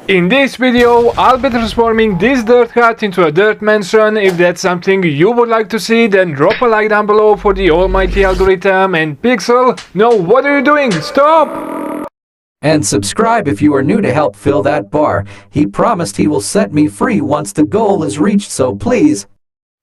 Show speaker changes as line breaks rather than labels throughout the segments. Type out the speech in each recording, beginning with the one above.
In this video, I'll be transforming this dirt hut into a dirt mansion. If that's something you would like to see, then drop a like down below for the almighty algorithm. And Pixel, no, what are you doing? Stop!
And subscribe if you are new to help fill that bar. He promised he will set me free once the goal is reached, so please,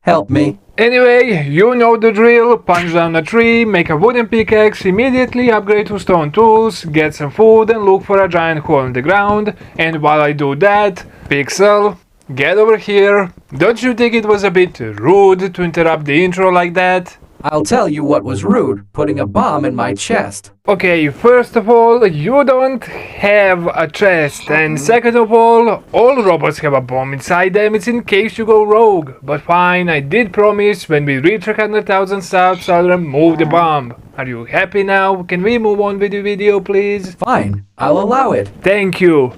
help me.
Anyway, you know the drill. Punch down a tree, make a wooden pickaxe, immediately upgrade to stone tools, get some food and look for a giant hole in the ground. And while I do that, Pixel, get over here. Don't you think it was a bit rude to interrupt the intro like that?
I'll tell you what was rude, putting a bomb in my chest.
Okay, first of all, you don't have a chest, and second of all robots have a bomb inside them. It's in case you go rogue. But fine, I did promise when we reach 100,000 subs I'll remove the bomb. Are you happy now? Can we move on with the video, please?
Fine, I'll allow it.
Thank you.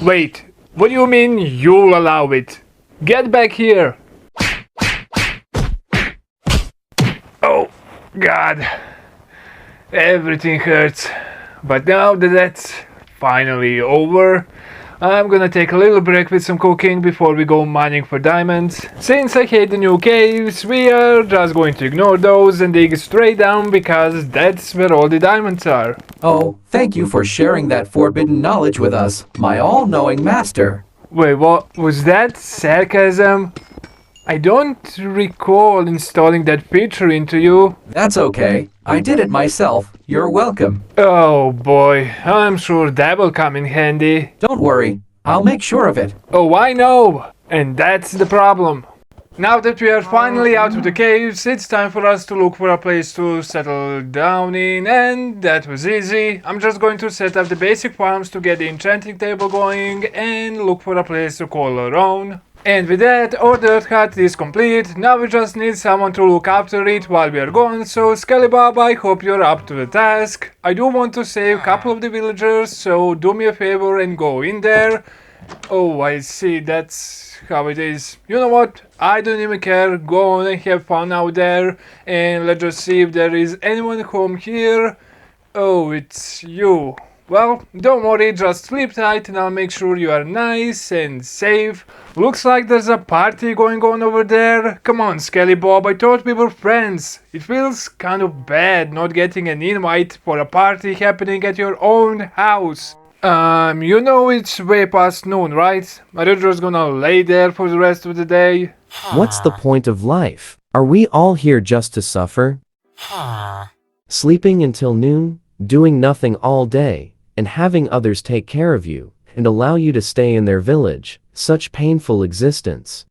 Wait, what do you mean you'll allow it? Get back here. Oh, God. Everything hurts. But now that that's finally over, I'm gonna take a little break with some cooking before we go mining for diamonds. Since I hate the new caves, we are just going to ignore those and dig straight down because that's where all the diamonds are.
Oh, thank you for sharing that forbidden knowledge with us, my all-knowing master.
Wait, what was that? Sarcasm? I don't recall installing that feature into you.
That's okay. I did it myself. You're welcome.
Oh boy, I'm sure that will come in handy.
Don't worry. I'll make sure of it.
Oh, I know! And that's the problem. Now that we are finally out of the caves, it's time for us to look for a place to settle down in, and that was easy. I'm just going to set up the basic farms to get the enchanting table going and look for a place to call our own. And with that, our dirt hut is complete. Now we just need someone to look after it while we are gone, so Skelly Bob, I hope you're up to the task. I do want to save a couple of the villagers, so do me a favor and go in there. Oh, I see, that's how it is. You know what? I don't even care. Go on and have fun out there, and let's just see if there is anyone home here. Oh, it's you. Well, don't worry, just sleep tight and I'll make sure you are nice and safe. Looks like there's a party going on over there. Come on, Skelly Bob, I thought we were friends. It feels kind of bad not getting an invite for a party happening at your own house. You know it's way past noon, right? Are you just gonna lay there for the rest of the day?
What's the point of life? Are we all here just to suffer? Sleeping until noon, doing nothing all day, and having others take care of you, and allow you to stay in their village. Such painful existence.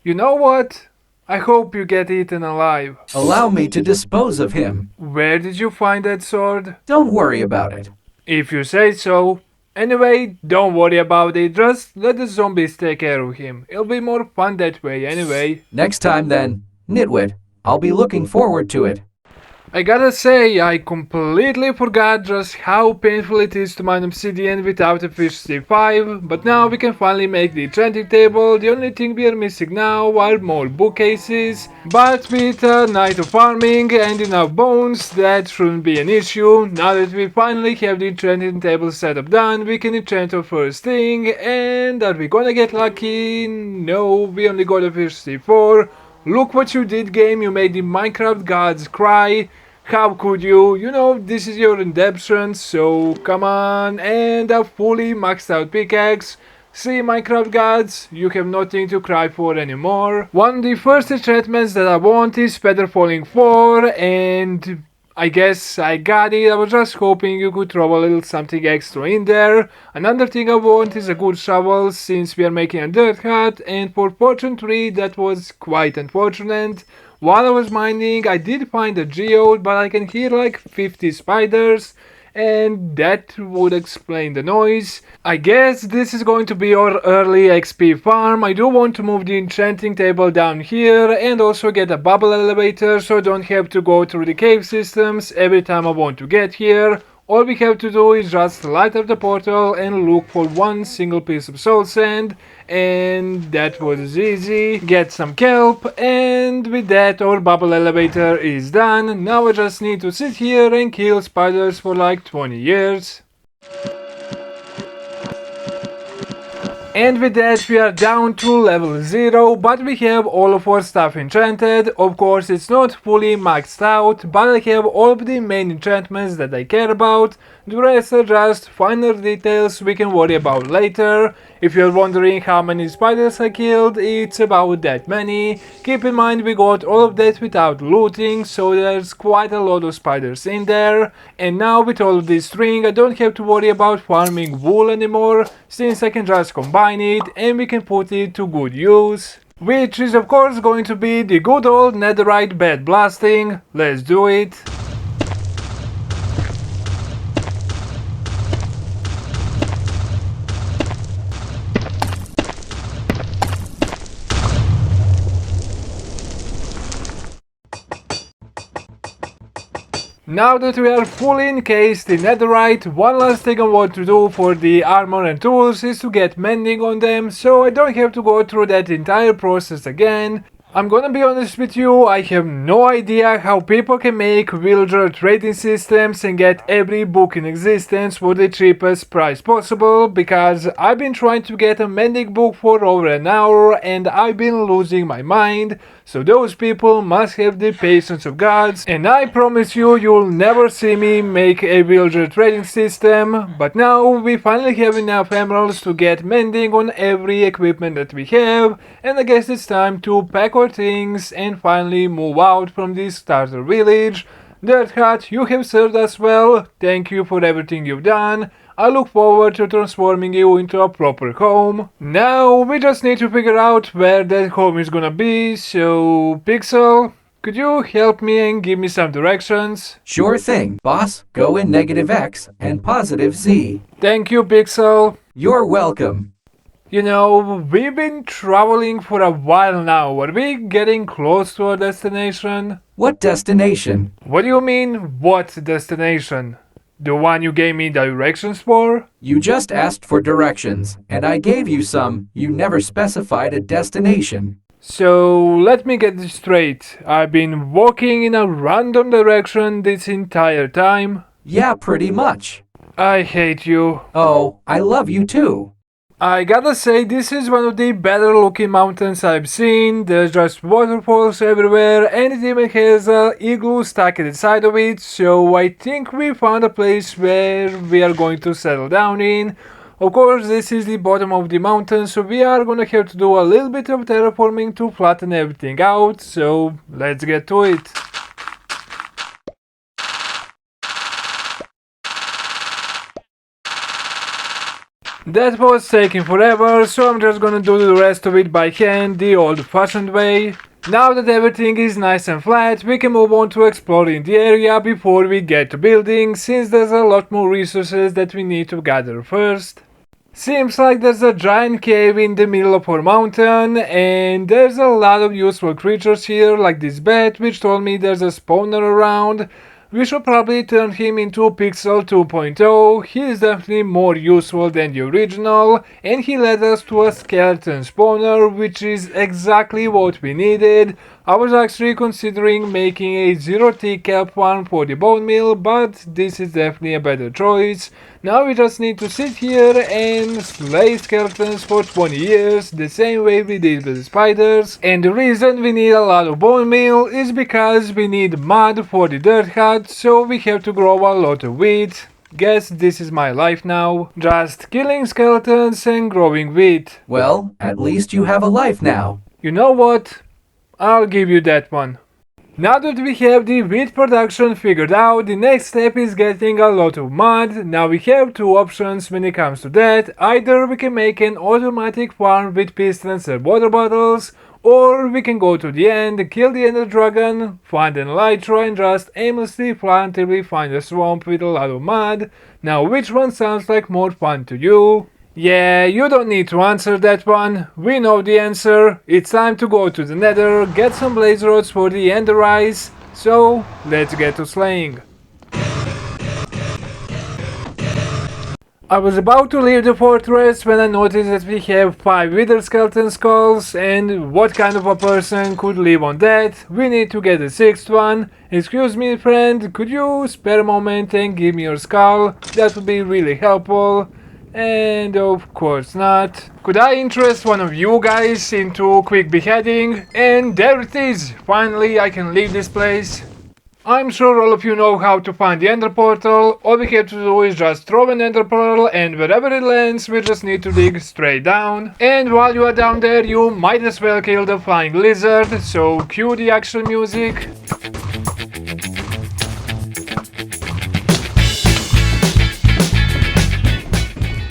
You know what? I hope you get eaten alive.
Allow me to dispose of him.
Where did you find that sword?
Don't worry about it.
If you say so. Anyway, don't worry about it, just let the zombies take care of him. It'll be more fun that way anyway.
Next time then, Nitwit. I'll be looking forward to it.
I gotta say, I completely forgot just how painful it is to mine obsidian without a fish C5, but now we can finally make the enchanting table. The only thing we are missing now are more bookcases, but with a night of farming and enough bones, that shouldn't be an issue. Now that we finally have the enchanting table setup done, we can enchant our first thing, and are we gonna get lucky? No, we only got a fish C4. Look what you did, game, you made the Minecraft gods cry. How could you? You know, this is your redemption, so come on. And a fully maxed out pickaxe. See, Minecraft gods, you have nothing to cry for anymore. One of the first enchantments that I want is Feather Falling 4, and I guess I got it. I was just hoping you could throw a little something extra in there. Another thing I want is a good shovel since we are making a dirt hut, and for Fortune 3 that was quite unfortunate. While I was mining I did find a geode, but I can hear like 50 spiders, and that would explain the noise. I guess this is going to be our early XP farm. I do want to move the enchanting table down here and also get a bubble elevator so I don't have to go through the cave systems every time I want to get here. All we have to do is just light up the portal and look for one single piece of soul sand, and that was easy. Get some kelp, and with that our bubble elevator is done. Now I just need to sit here and kill spiders for like 20 years. And with that we are down to level 0, but we have all of our stuff enchanted. Of course it's not fully maxed out, but I have all of the main enchantments that I care about. The rest are just finer details we can worry about later. If you're wondering how many spiders I killed, it's about that many. Keep in mind we got all of that without looting, so there's quite a lot of spiders in there. And now with all of this string I don't have to worry about farming wool anymore, since I can just combine it and we can put it to good use. Which is of course going to be the good old netherite bed blasting. Let's do it. Now that we are fully encased in netherite, one last thing I want to do for the armor and tools is to get mending on them, so I don't have to go through that entire process again. I'm gonna be honest with you, I have no idea how people can make villager trading systems and get every book in existence for the cheapest price possible, because I've been trying to get a mending book for over an hour and I've been losing my mind. So those people must have the patience of gods, and I promise you, you'll never see me make a villager trading system. But now we finally have enough emeralds to get mending on every equipment that we have, and I guess it's time to pack our things and finally move out from this starter village. Dirt Hut, you have served us well, thank you for everything you've done. I look forward to transforming you into a proper home. Now we just need to figure out where that home is gonna be, so Pixel, could you help me and give me some directions?
Sure thing, boss. Go in -X and +Z.
Thank you, Pixel.
You're welcome.
You know, we've been traveling for a while now. Are we getting close to our destination?
What destination?
What do you mean, what destination? The one you gave me directions for?
You just asked for directions, and I gave you some. You never specified a destination.
So, let me get this straight. I've been walking in a random direction this entire time?
Yeah, pretty much.
I hate you.
Oh, I love you too.
I gotta say, this is one of the better looking mountains I've seen. There's just waterfalls everywhere and it even has a igloo stuck at the side of it, so I think we found a place where we are going to settle down in. Of course, this is the bottom of the mountain, so we are gonna have to do a little bit of terraforming to flatten everything out, so let's get to it. That was taking forever, so I'm just gonna do the rest of it by hand, the old-fashioned way. Now that everything is nice and flat, we can move on to exploring the area before we get to building, since there's a lot more resources that we need to gather first. Seems like there's a giant cave in the middle of our mountain, and there's a lot of useful creatures here, like this bat which told me there's a spawner around. We should probably turn him into Pixel 2.0, he is definitely more useful than the original, and he led us to a skeleton spawner, which is exactly what we needed. I was actually considering making a 0 cap one for the bone meal, but this is definitely a better choice. Now we just need to sit here and slay skeletons for 20 years, the same way we did with the spiders. And the reason we need a lot of bone meal is because we need mud for the dirt hut, so we have to grow a lot of wheat. Guess this is my life now, just killing skeletons and growing wheat.
Well, at least you have a life now.
You know what? I'll give you that one. Now that we have the wheat production figured out, the next step is getting a lot of mud. Now we have two options when it comes to that. Either we can make an automatic farm with pistons and water bottles, or we can go to the end, kill the ender dragon, find an elytra and just aimlessly fly until we find a swamp with a lot of mud. Now which one sounds like more fun to you? Yeah, you don't need to answer that one, we know the answer. It's time to go to the nether, get some blaze rods for the ender eyes, so let's get to slaying. I was about to leave the fortress when I noticed that we have 5 wither skeleton skulls, and what kind of a person could live on that? We need to get the 6th one. Excuse me friend, could you spare a moment and give me your skull? That would be really helpful. And of course not. Could I interest one of you guys into quick beheading? And there it is! Finally I can leave this place. I'm sure all of you know how to find the ender portal. All we have to do is just throw an ender pearl, and wherever it lands we just need to dig straight down. And while you are down there you might as well kill the flying lizard, so cue the action music.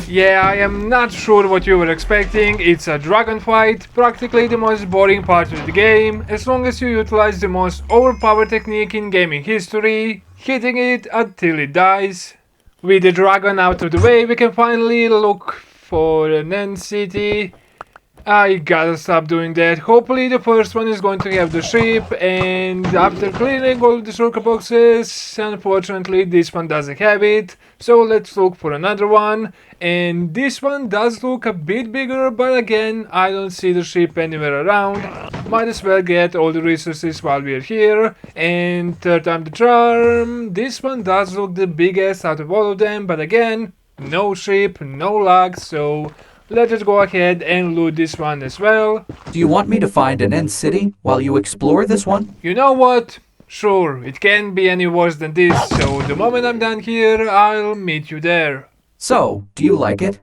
Yeah, I am not sure what you were expecting. It's a dragon fight, practically the most boring part of the game, as long as you utilize the most overpowered technique in gaming history, hitting it until it dies. With the dragon out of the way, we can finally look for an end city. I gotta stop doing that. Hopefully the first one is going to have the ship, and after clearing all the shulker boxes, unfortunately this one doesn't have it, so let's look for another one. And this one does look a bit bigger, but again I don't see the ship anywhere around. Might as well get all the resources while we're here. And third time the charm, this one does look the biggest out of all of them, but again no ship, no luck, so let's just go ahead and loot this one as well.
Do you want me to find an end city while you explore this one?
You know what? Sure, it can't be any worse than this, so the moment I'm done here, I'll meet you there.
So, do you like it?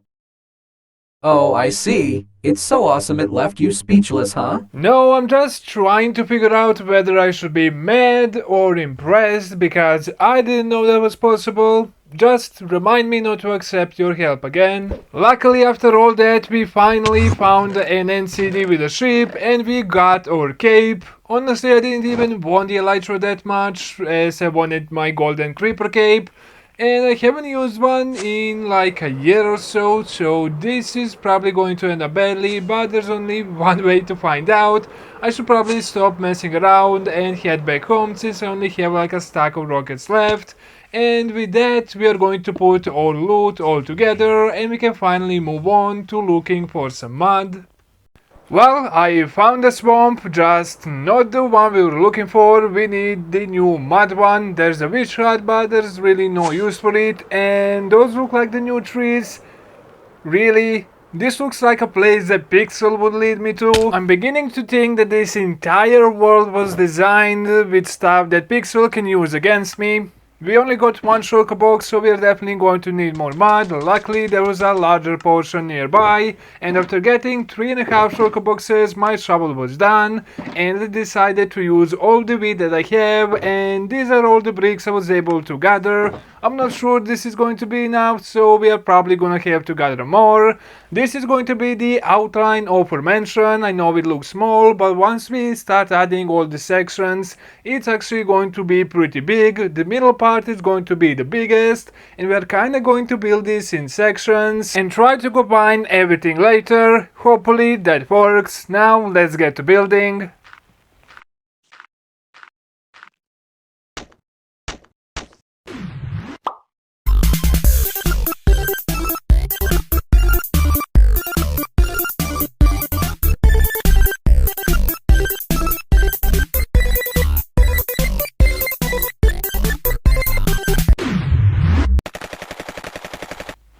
Oh, I see. It's so awesome it left you speechless, huh?
No, I'm just trying to figure out whether I should be mad or impressed, because I didn't know that was possible. Just remind me not to accept your help again. Luckily, after all that, we finally found an NCD with a ship and we got our cape. Honestly, I didn't even want the Elytra that much, as I wanted my golden creeper cape. And I haven't used one in like a year or so this is probably going to end up badly, but there's only one way to find out. I should probably stop messing around and head back home, since I only have like a stack of rockets left. And with that we are going to put our loot all together and we can finally move on to looking for some mud. Well, I found a swamp, just not the one we were looking for. We need the new mud one. There's a witch hut, but there's really no use for it. And those look like the new trees. Really? This looks like a place that Pixel would lead me to. I'm beginning to think that this entire world was designed with stuff that Pixel can use against me. We only got one shulker box, so we're definitely going to need more mud. Luckily there was a larger portion nearby, and after getting 3.5 shulker boxes my shovel was done, and I decided to use all the wheat that I have, and these are all the bricks I was able to gather. I'm not sure this is going to be enough, so we are probably gonna have to gather more. This is going to be the outline of our mansion. I know it looks small, but once we start adding all the sections, it's actually going to be pretty big. The middle part is going to be the biggest, and we are kinda going to build this in sections and try to combine everything later. Hopefully that works. Now let's get to building.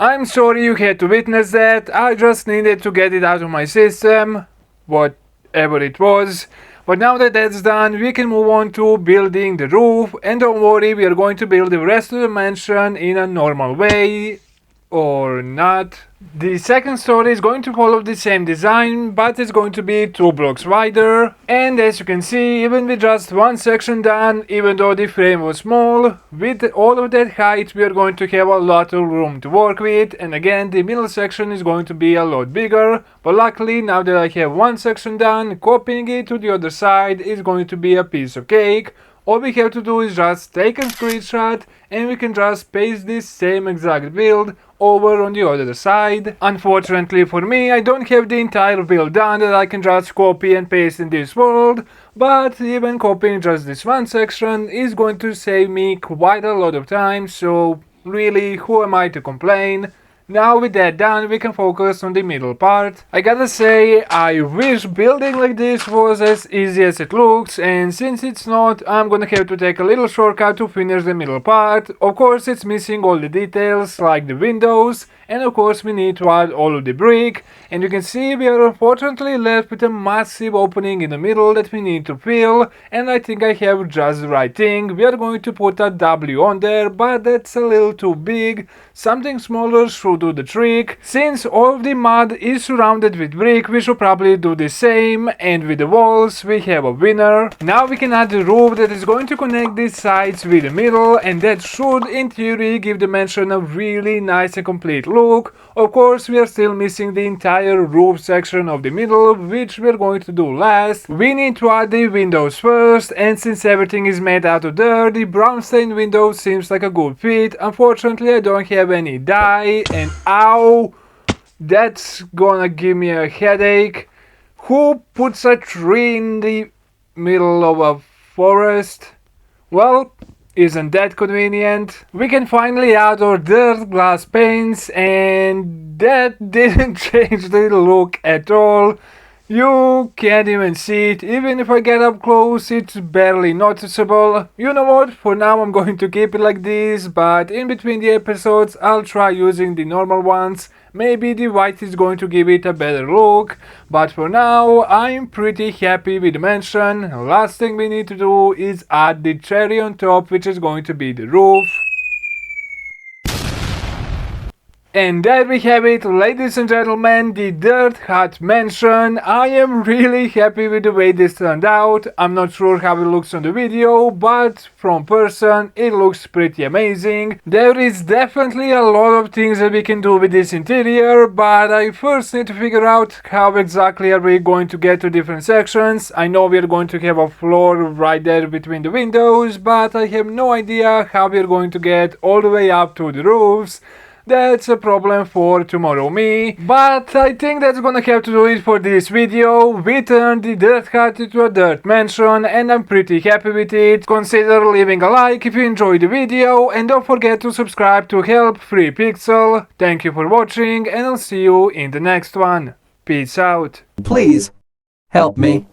I'm sorry you had to witness that. I just needed to get it out of my system, whatever it was. But now that that's done, we can move on to building the roof. And don't worry, we are going to build the rest of the mansion in a normal way. Or not. The second story is going to follow the same design, but it's going to be 2 blocks wider. And as you can see, even with just one section done, even though the frame was small, with all of that height we are going to have a lot of room to work with. And again, the middle section is going to be a lot bigger, but luckily now that I have one section done, copying it to the other side is going to be a piece of cake. All we have to do is just take a screenshot and we can just paste this same exact build over on the other side. Unfortunately for me, I don't have the entire build done that I can just copy and paste in this world, but even copying just this one section is going to save me quite a lot of time, so really, who am I to complain? Now with that done, we can focus on the middle part. I gotta say, I wish building like this was as easy as it looks, and since it's not, I'm gonna have to take a little shortcut to finish the middle part. Of course, it's missing all the details, like the windows, and of course we need to add all of the brick, and you can see we are unfortunately left with a massive opening in the middle that we need to fill, and I think I have just the right thing. We are going to put a W on there, but that's a little too big. Something smaller should do the trick. Since all of the mud is surrounded with brick, we should probably do the same, and with the walls we have a winner. Now we can add the roof that is going to connect these sides with the middle, and that should in theory give the mansion a really nice and complete look. Of course we are still missing the entire roof section of the middle, which we are going to do last. We need to add the windows first, and since everything is made out of dirt, the brown stained window seems like a good fit. Unfortunately I don't have any dye, and ow, that's gonna give me a headache. Who puts a tree in the middle of a forest? Well, isn't that convenient? We can finally add our dirt glass paints, and that didn't change the look at all. You can't even see it. Even if I get up close, it's barely noticeable. You know what? For now I'm going to keep it like this, but in between the episodes I'll try using the normal ones. Maybe the white is going to give it a better look, but for now I'm pretty happy with the mansion. Last thing we need to do is add the cherry on top, which is going to be the roof. And there we have it, ladies and gentlemen, the Dirt Hut Mansion. I am really happy with the way this turned out. I'm not sure how it looks on the video, but from person it looks pretty amazing. There is definitely a lot of things that we can do with this interior, but I first need to figure out how exactly are we going to get to different sections. I know we are going to have a floor right there between the windows, but I have no idea how we are going to get all the way up to the roofs. That's a problem for tomorrow me, but I think that's gonna have to do it for this video. We turned the dirt hut into a dirt mansion, and I'm pretty happy with it. Consider leaving a like if you enjoyed the video, and don't forget to subscribe to help Free Pixel. Thank you for watching, and I'll see you in the next one. Peace out.
Please, help me.